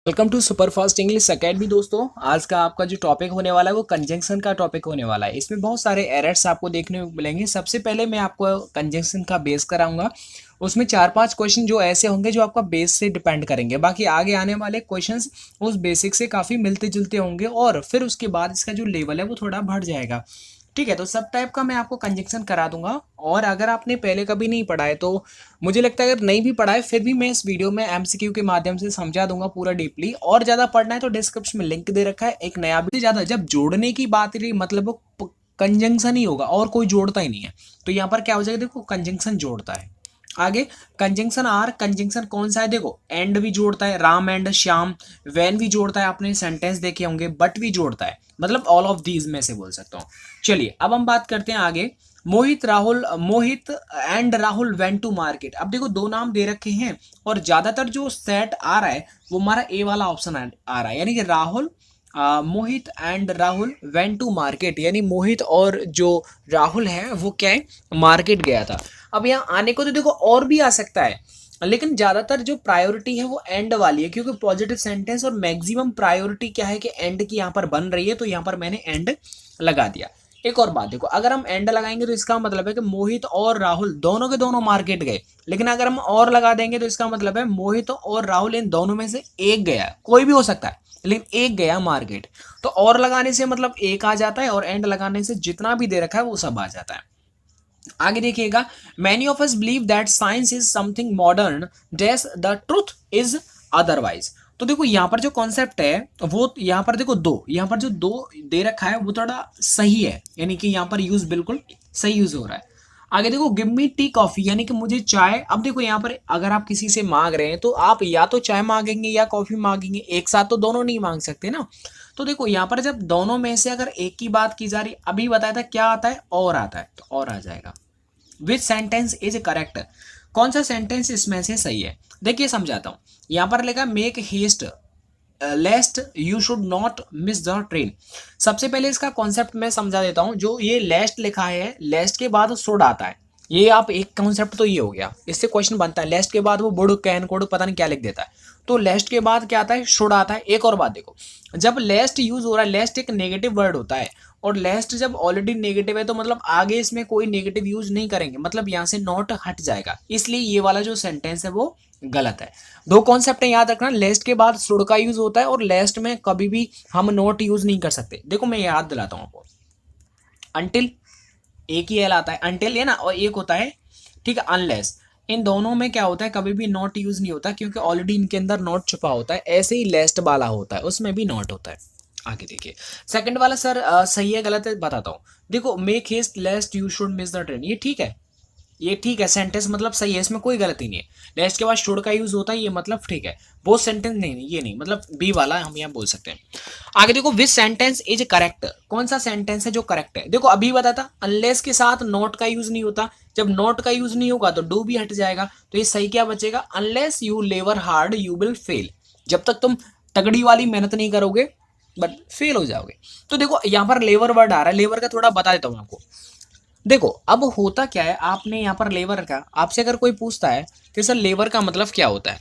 Welcome to super fast English academy. दोस्तों, आज का आपका जो टॉपिक होने वाला है वो कंजंक्शन का टॉपिक होने वाला है। इसमें बहुत सारे एरर्स आपको देखने को मिलेंगे। सबसे पहले मैं आपको कंजंक्शन का बेस कराऊंगा। उसमें 4-5 क्वेश्चन जो ऐसे होंगे जो आपका बेस से डिपेंड करेंगे। बाकी आगे आने वाले क्वेश्चंस उस बेसिक से काफ़ी मिलते जुलते होंगे और फिर उसके बाद इसका जो लेवल है वो थोड़ा बढ़ जाएगा। ठीक है, तो सब टाइप का मैं आपको कंजंक्शन करा दूंगा। और अगर आपने पहले कभी नहीं पढ़ा है तो मुझे लगता है अगर नहीं भी पढ़ा है फिर भी मैं इस वीडियो में एमसीक्यू के माध्यम से समझा दूंगा पूरा डीपली। और ज़्यादा पढ़ना है तो डिस्क्रिप्शन में लिंक दे रखा है एक नया भी। ज़्यादा जब जोड़ने की बात रही मतलब वो कंजंक्शन ही होगा और कोई जोड़ता ही नहीं है। तो यहाँ पर क्या हो जाएगा, देखो कंजंक्शन जोड़ता है। आगे कंजंक्शन आर, कंजंक्शन कौन सा है, देखो एंड भी जोड़ता है, राम एंड श्याम। वैन भी जोड़ता है, आपने सेंटेंस देखे होंगे। बट भी जोड़ता है, मतलब ऑल ऑफ दीज में से बोल सकता हूँ। चलिए अब हम बात करते हैं आगे। Mohit and Rahul went to market. अब देखो दो नाम दे रखे हैं और ज्यादातर जो सेट आ रहा है वो हमारा ए वाला ऑप्शन आ रहा है, यानी कि Mohit and Rahul went to market, यानी मोहित और जो राहुल है वो क्या है, मार्केट गया था। अब यहाँ आने को तो देखो और भी आ सकता है, लेकिन ज्यादातर जो प्रायोरिटी है वो एंड वाली है, क्योंकि पॉजिटिव सेंटेंस और मैक्सिमम प्रायोरिटी क्या है कि एंड की यहाँ पर बन रही है, तो यहाँ पर मैंने एंड लगा दिया। एक और बात देखो, अगर हम एंड लगाएंगे तो इसका मतलब है कि मोहित और राहुल दोनों के दोनों मार्केट गए। लेकिन अगर हम और लगा देंगे तो इसका मतलब है मोहित और राहुल इन दोनों में से एक गया, कोई भी हो सकता है लेकिन एक गया मार्केट। तो और लगाने से मतलब एक आ जाता है और एंड लगाने से जितना भी दे रखा है वो सब आ जाता है। आगे देखिएगा, many of us believe that science is something modern dash the truth is otherwise. तो देखो यहाँ पर जो कॉन्सेप्ट है वो यहाँ पर देखो दो, यहाँ पर जो दो दे रखा है वो थोड़ा सही है, यानी कि यहाँ पर यूज बिल्कुल सही यूज हो रहा है। आगे देखो, गिव मी टी कॉफी, यानी कि मुझे चाय। अब देखो यहाँ पर अगर आप किसी से मांग रहे हैं तो आप या तो चाय मांगेंगे या कॉफी मांगेंगे, एक साथ तो दोनों नहीं मांग सकते ना। तो देखो यहाँ पर जब दोनों में से अगर एक की बात की जा रही, अभी बताया था क्या आता है, और आता है, तो और आ जाएगा। विच सेंटेंस इज करेक्ट, कौन सा सेंटेंस इसमें से सही है। देखिए समझाता हूं, यहां पर लिखा make haste lest you should not miss the train. सबसे पहले इसका कॉन्सेप्ट मैं समझा देता हूं। जो ये लेस्ट लिखा है, लेस्ट के बाद शुड आता है, ये आप एक कॉन्सेप्ट तो ये हो गया, इससे क्वेश्चन बनता है। लेस्ट के बाद वो बुड कैन कोड पता नहीं क्या लिख देता है, तो लेस्ट के बाद क्या आता है, शुड आता है। एक और बात देखो, जब लेस्ट यूज हो रहा है, लेस्ट एक नेगेटिव वर्ड होता है और लेस्ट जब ऑलरेडी नेगेटिव है तो मतलब आगे इसमें कोई नेगेटिव यूज नहीं करेंगे, मतलब यहां से नॉट हट जाएगा, इसलिए ये वाला जो सेंटेंस है वो गलत है। दो कॉन्सेप्ट है याद रखना, लेस्ट के बाद शुड का यूज होता है और लेस्ट में कभी भी हम नॉट यूज नहीं कर सकते। देखो मैं याद दिलाता हूं आपको, अंटिल एक ही एल आता है, अंटिल है ना, और एक होता है ठीक है अनलेस। इन दोनों में क्या होता है, कभी भी नॉट यूज नहीं होता क्योंकि ऑलरेडी इनके अंदर नॉट छुपा होता है। ऐसे ही लेस्ट वाला होता है, उसमें भी नॉट होता है। आगे देखिए, सेकंड वाला सर सही है गलत है बताता हूँ। देखो make haste lest you should miss the train, ये ठीक है, ये ठीक है, सेंटेंस मतलब सही है, इसमें कोई गलती नहीं है। लेस्ट के बाद शुड का यूज होता है, ये मतलब ठीक है। वो सेंटेंस नहीं, ये नहीं, मतलब बी वाला हम यहाँ बोल सकते हैं। आगे देखो, विच सेंटेंस इज करेक्ट, कौन सा सेंटेंस है जो करेक्ट है। देखो अभी बताता, अनलेस के साथ नॉट का यूज नहीं होता, जब नॉट का यूज नहीं होगा तो डू भी हट जाएगा, तो ये सही क्या बचेगा, अनलेस यू लेवर हार्ड यू विल फेल। जब तक तुम तगड़ी वाली मेहनत नहीं करोगे बट फेल हो जाओगे। तो देखो यहाँ पर लेवर वर्ड आ रहा है, लेवर का थोड़ा बता देता हूँ आपको। देखो अब होता क्या है, आपने यहाँ पर लेबर का, आपसे अगर कोई पूछता है कि सर लेबर का मतलब क्या होता है,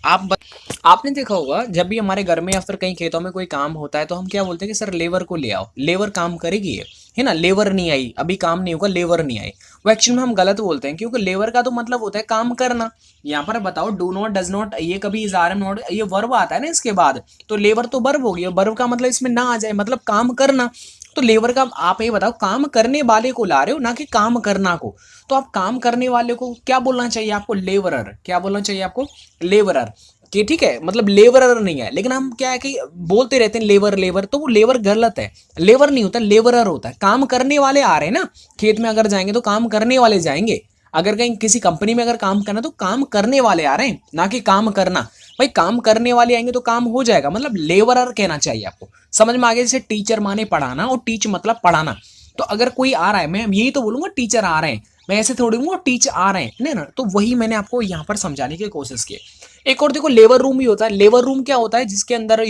आपने देखा होगा जब भी हमारे घर में या फिर कहीं खेतों में कोई काम होता है तो हम क्या बोलते हैं कि सर लेबर को ले आओ, लेबर काम करेगी ये, है ना, लेबर नहीं आई अभी काम नहीं होगा, लेबर नहीं आई। वो एक्चुअल में हम गलत बोलते हैं, क्योंकि लेबर का तो मतलब होता है काम करना। यहाँ पर बताओ, डू नॉट डज नॉट, ये कभी इज़ार नॉट, ये वर्ब आता है ना इसके बाद, तो लेबर तो वर्ब हो गया, वर्ब का मतलब इसमें ना आ जाए, मतलब काम करना। तो लेबर का आप ये बताओ, काम करने वाले को ला रहे हो ना कि काम करना को। तो आप काम करने वाले को क्या बोलना चाहिए आपको, लेबरर। क्या बोलना चाहिए आपको, लेबरर। कि ठीक है, मतलब लेबरर नहीं है, लेकिन हम क्या है कि बोलते रहते हैं लेबर लेबर, तो वो लेबर गलत है, लेबर नहीं होता, लेबरर होता है। काम करने वाले आ रहे हैं ना, खेत में अगर जाएंगे तो काम करने वाले जाएंगे, अगर कहीं किसी कंपनी में अगर काम करना तो काम करने वाले आ रहे हैं, ना कि काम करना। भाई काम करने वाले आएंगे तो काम हो जाएगा, मतलब लेबरर कहना चाहिए आपको। समझ में आगे, जैसे टीचर माने पढ़ाना और टीच मतलब पढ़ाना। तो अगर कोई आ रहा है, मैं यही तो बोलूंगा टीचर आ रहे हैं, मैं ऐसे थोड़ी बोलूंगा टीच आ रहे हैं, नहीं ना। तो वही मैंने आपको यहाँ पर समझाने की कोशिश की। एक और देखो, लेबर रूम भी होता है। लेबर रूम क्या होता है, जिसके अंदर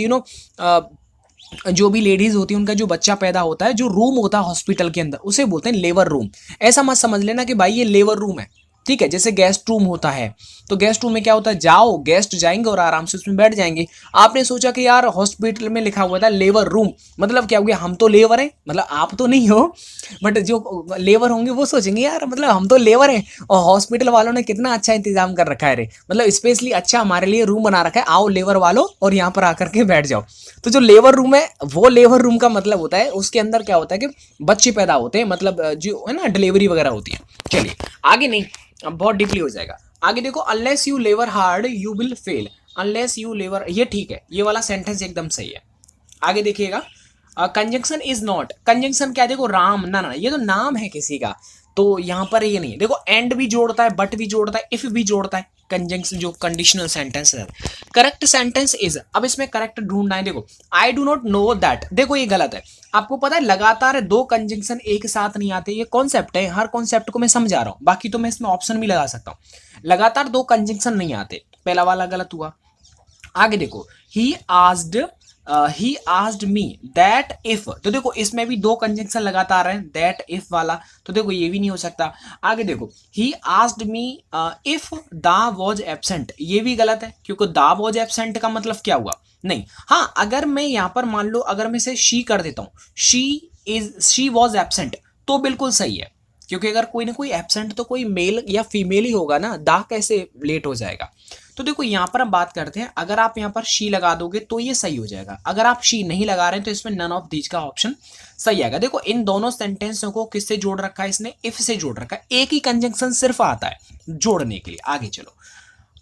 जो भी लेडीज होती है उनका जो बच्चा पैदा होता है, जो रूम होता है हॉस्पिटल के अंदर, उसे बोलते हैं लेबर रूम। ऐसा मत समझ लेना कि भाई ये लेबर रूम है, ठीक है, जैसे गेस्ट रूम होता है, तो गेस्ट रूम में क्या होता है, जाओ गेस्ट जाएंगे और आराम से उसमें बैठ जाएंगे। आपने सोचा कि यार हॉस्पिटल में लिखा हुआ था लेबर रूम, मतलब क्या हो गया, हम तो लेबर हैं, मतलब आप तो नहीं हो, बट जो लेबर होंगे वो सोचेंगे यार मतलब हम तो लेबर हैं और हॉस्पिटल वालों ने कितना अच्छा इंतजाम कर रखा है रे, मतलब स्पेशली अच्छा हमारे लिए रूम बना रखा है, आओ लेबर वालों और यहाँ पर आकर के बैठ जाओ। तो जो लेबर रूम है वो लेबर रूम का मतलब होता है उसके अंदर क्या होता है कि बच्चे पैदा होते हैं, मतलब जो है ना डिलीवरी वगैरह होती है। चलिए आगे नहीं, अब बहुत डीपली हो जाएगा। आगे देखो, unless you labour hard you will fail, unless you labour, ये ठीक है, ये वाला सेंटेंस एकदम सही है। आगे देखिएगा, कंजंक्शन इज नॉट, कंजंक्शन क्या है, देखो राम ना ना, ये तो नाम है किसी का, तो यहाँ पर ये नहीं है। देखो एंड भी जोड़ता है, बट भी जोड़ता है, इफ भी जोड़ता है, कंजंक्शन जो कंडीशनल सेंटेंस है। करेक्ट सेंटेंस इज, अब इसमें करेक्ट ढूंढना है। देखो I do not know that, देखो ये गलत है। आपको पता है लगातार दो कंजंक्शन एक साथ नहीं आते, ये कॉन्सेप्ट है, हर कॉन्सेप्ट को मैं समझा रहा हूं, बाकी तो मैं इसमें ऑप्शन भी लगा सकता हूं। लगातार दो कंजंक्शन नहीं आते, पहला वाला गलत हुआ। आगे देखो, ही आस्ड मी दैट इफ, तो देखो इसमें भी दो कंजंक्शन लगातार हैं, दैट इफ वाला, तो देखो ये भी नहीं हो सकता। आगे देखो, ही आस्ड मी इफ दा वॉज एबसेंट, ये भी गलत है क्योंकि दा वॉज एबसेंट का मतलब क्या हुआ, नहीं। हाँ अगर मैं यहां पर मान लो अगर मैं इसे शी कर देता हूं, शी वॉज एबसेंट, तो बिल्कुल सही है, क्योंकि अगर कोई ना कोई एबसेंट तो कोई मेल या फीमेल ही होगा ना, दा कैसे लेट हो जाएगा। तो देखो यहां पर हम बात करते हैं, अगर आप यहां पर शी लगा दोगे तो ये सही हो जाएगा, अगर आप शी नहीं लगा रहे हैं तो इसमें नन ऑफ दीज का ऑप्शन सही आएगा। देखो इन दोनों सेंटेंसों को किससे जोड़ रखा है, इसने इफ से जोड़ रखा है, एक ही कंजंक्शन सिर्फ आता है जोड़ने के लिए। आगे चलो,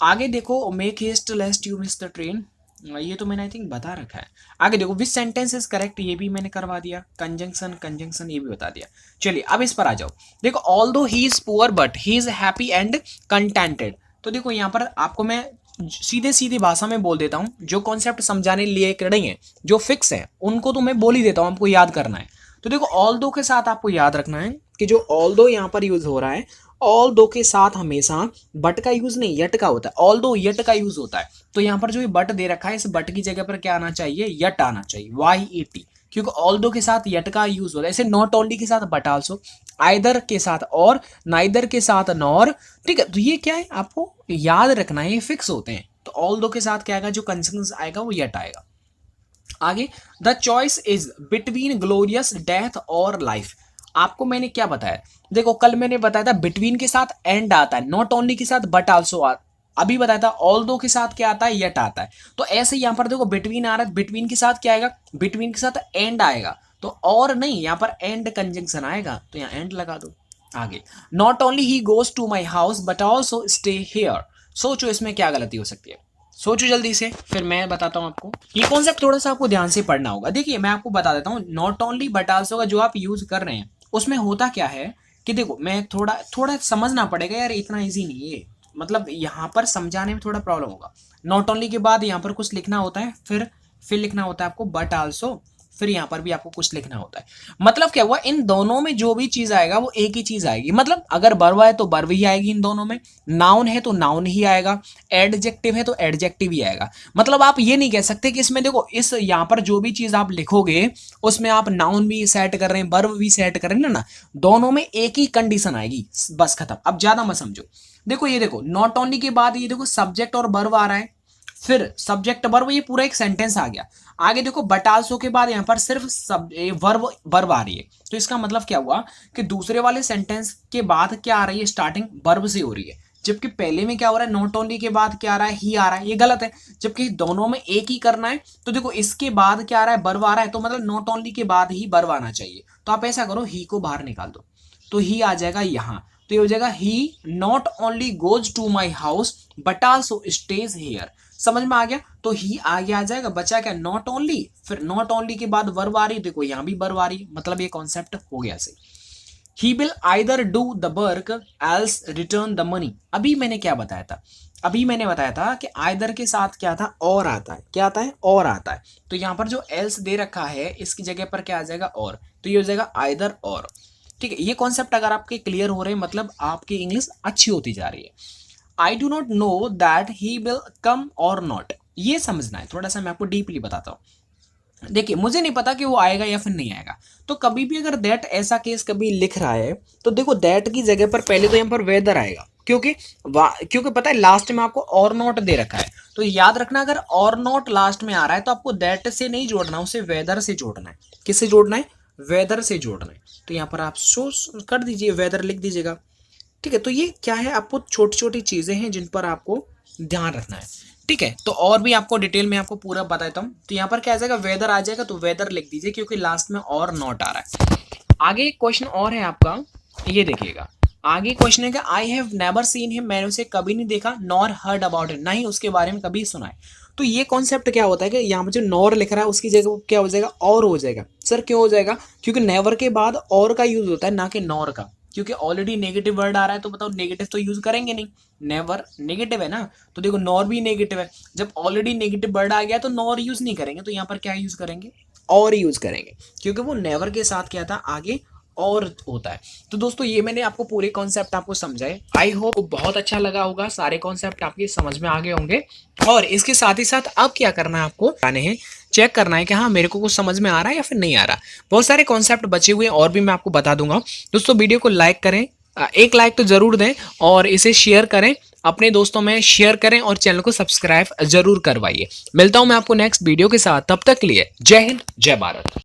आगे देखो, make haste lest you miss the train, ये तो मैंने आई थिंक बता रखा है। आगे देखो, विच सेंटेंस इज करेक्ट, ये भी मैंने करवा दिया, कंजंक्शन कंजंक्शन ये भी बता दिया। चलिए अब इस पर आ जाओ। देखो ऑल दो he is poor but he is happy and contented, तो देखो यहाँ पर आपको मैं सीधे सीधी भाषा में बोल देता हूँ, जो कॉन्सेप्ट समझाने लिए नहीं है, जो फिक्स है उनको तो मैं बोल ही देता हूँ, आपको याद करना है। तो देखो ऑल दो के साथ आपको याद रखना है कि जो ऑल दो यहाँ पर यूज हो रहा है, ऑल दो के साथ हमेशा बट का यूज नहीं यट का होता है, ऑल दो यट का यूज होता है। तो यहाँ पर जो ये बट दे रखा है, इस बट की जगह पर क्या आना चाहिए, यट आना चाहिए, YET, क्योंकि ऑल दो के साथ यट का यूज होता है। ऐसे नॉट ओनली के साथ बट आल्सो, आइदर के साथ और, नाइदर के साथ नॉर, ठीक है। तो ये क्या है आपको याद रखना है, ये फिक्स होते हैं। तो ऑल दो के साथ क्या आएगा, जो कंजंक्शन आएगा वो यट आएगा। आगे, the choice is between glorious death और लाइफ, आपको मैंने क्या बताया, देखो कल मैंने बताया था बिटवीन के साथ एंड आता है, नॉट ओनली के साथ बट आल्सो अभी बताया था ऑल दो के साथ क्या आता है, यट आता है। तो ऐसे यहां पर देखो बिटवीन आ रहा है, बिटवीन के साथ क्या आएगा, बिटवीन के साथ एंड आएगा, तो और नहीं, यहां पर एंड कंजंक्शन आएगा, तो यहां एंड लगा दो। आगे, not only he goes to my house but also stay here, सोचो इसमें क्या गलती हो सकती है, सोचो जल्दी से, फिर मैं बताता हूं आपको। ये कॉन्सेप्ट थोड़ा सा आपको ध्यान से पढ़ना होगा। देखिए मैं आपको बता देता हूं, नॉट ओनली बट आल्सो का जो आप यूज कर रहे हैं उसमें होता क्या है कि देखो मैं थोड़ा थोड़ा समझना पड़ेगा यार, इतना इजी नहीं है, मतलब यहाँ पर समझाने में थोड़ा प्रॉब्लम होगा। नॉट ओनली के बाद यहाँ पर कुछ लिखना होता है, फिर लिखना होता है आपको बट आल्सो, फिर यहाँ पर भी आपको कुछ लिखना होता है। मतलब क्या हुआ, इन दोनों में जो भी चीज आएगा वो एक ही चीज आएगी, मतलब अगर वर्ब है तो वर्ब ही आएगी इन दोनों में, नाउन है तो नाउन ही आएगा, एडजेक्टिव है तो एडजेक्टिव ही आएगा। मतलब आप ये नहीं कह सकते कि इसमें देखो इस यहाँ पर जो भी चीज आप लिखोगे उसमें आप नाउन भी सेट कर रहे हैं, वर्ब भी सेट कर रहे हैं ना, दोनों में एक ही कंडीशन आएगी, बस खत्म। अब ज्यादा मत समझो। देखो ये देखो नॉट ओनली के बाद ये देखो सब्जेक्ट और वर्ब आ रहा है, फिर सब्जेक्ट वर्ब, ये पूरा एक सेंटेंस आ गया। आगे देखो बट आल्सो के बाद यहाँ पर सिर्फ वर्ब वर्ब आ रही है, तो इसका मतलब क्या हुआ कि दूसरे वाले सेंटेंस के बाद क्या आ रही है, स्टार्टिंग वर्ब से हो रही है, जबकि पहले में क्या हो रहा है, नॉट ओनली के बाद क्या आ रहा है, ही आ रहा है, ये गलत है। जबकि दोनों में एक ही करना है, तो देखो इसके बाद क्या आ रहा है, वर्ब आ रहा है, तो मतलब नॉट ओनली के बाद ही वर्ब आना चाहिए। तो आप ऐसा करो, ही को बाहर निकाल दो, तो ही आ जाएगा यहाँ, तो ये हो जाएगा he not only goes to my house but also stays here, समझ में आ गया। तो ही आगे आ जाएगा, बचा क्या, नॉट ओनली, फिर नॉट ओनली के बाद वर्ब आ रही, देखो यहां भी वर्ब आ रही, मतलब ये कॉन्सेप्ट हो गया सही। He will either do the work else return the money, अभी मैंने क्या बताया था, अभी मैंने बताया था कि आइदर के साथ क्या था, और आता है, क्या आता है, और आता है। तो यहां पर जो एल्स दे रखा है इसकी जगह पर क्या आ जाएगा, और, तो ये हो जाएगा आइदर और, ठीक है। ये कॉन्सेप्ट अगर आपके क्लियर हो रहे हैं मतलब आपकी इंग्लिश अच्छी होती जा रही है। I do not know that he will come और नॉट, ये समझना है थोड़ा सा, मैं आपको डीपली बताता हूँ। देखिए मुझे नहीं पता कि वो आएगा या फिर नहीं आएगा, तो कभी भी अगर दैट ऐसा केस कभी लिख रहा है तो देखो दैट की जगह पर पहले तो यहाँ पर वेदर आएगा, क्योंकि पता है लास्ट में आपको और नॉट दे रखा है, तो याद रखना अगर और नॉट लास्ट में आ रहा है तो आपको दैट से नहीं जोड़ना, उसे वेदर से जोड़ना है। किससे जोड़ना है? वेदर से जोड़ना है। तो यहाँ पर आप शो कर दीजिए, वेदर लिख दीजिएगा। ठीक है, तो ये क्या है, आपको छोटी छोटी चीजें हैं जिन पर आपको ध्यान रखना है। ठीक है, तो और भी आपको डिटेल में आपको पूरा बताता हूँ। तो यहाँ पर क्या आ जाएगा, वेदर आ जाएगा, तो वेदर लिख दीजिए क्योंकि लास्ट में और नॉट आ रहा है। आगे एक क्वेश्चन और है आपका, ये देखिएगा। आगे क्वेश्चन है कि I have never seen him, मैंने उसे कभी नहीं देखा, नॉर हर्ड अबाउट इट, ना ही उसके बारे में कभी सुना है। तो ये कॉन्सेप्ट क्या होता है कि यहाँ पर जो नॉर लिख रहा है उसकी जगह क्या हो जाएगा, और हो जाएगा। सर क्यों हो जाएगा? क्योंकि नेवर के बाद और का यूज होता है, ना कि नॉर का, क्योंकि ऑलरेडी नेगेटिव वर्ड आ रहा है, तो बताओ नेगेटिव तो यूज करेंगे नहीं, नेवर नेगेटिव है ना, तो देखो नॉर भी नेगेटिव है। जब ऑलरेडी नेगेटिव वर्ड आ गया तो नॉर यूज नहीं करेंगे, तो यहाँ पर क्या यूज करेंगे, और यूज करेंगे, क्योंकि वो नेवर के साथ क्या था, आगे और होता है। तो दोस्तों ये मैंने आपको पूरे कॉन्सेप्ट आपको समझाए, आई होप बहुत अच्छा लगा होगा, सारे कॉन्सेप्ट आपके समझ में आ गए होंगे। और इसके साथ ही साथ अब क्या करना है, आपको आने हैं चेक करना है कि हाँ मेरे को कुछ समझ में आ रहा है या फिर नहीं आ रहा। बहुत सारे कॉन्सेप्ट बचे हुए और भी मैं आपको बता दूंगा। दोस्तों वीडियो को लाइक करें, एक लाइक तो जरूर दें, और इसे शेयर करें, अपने दोस्तों में शेयर करें, और चैनल को सब्सक्राइब जरूर करवाइए। मिलता हूं मैं आपको नेक्स्ट वीडियो के साथ, तब तक के लिए जय हिंद जय भारत।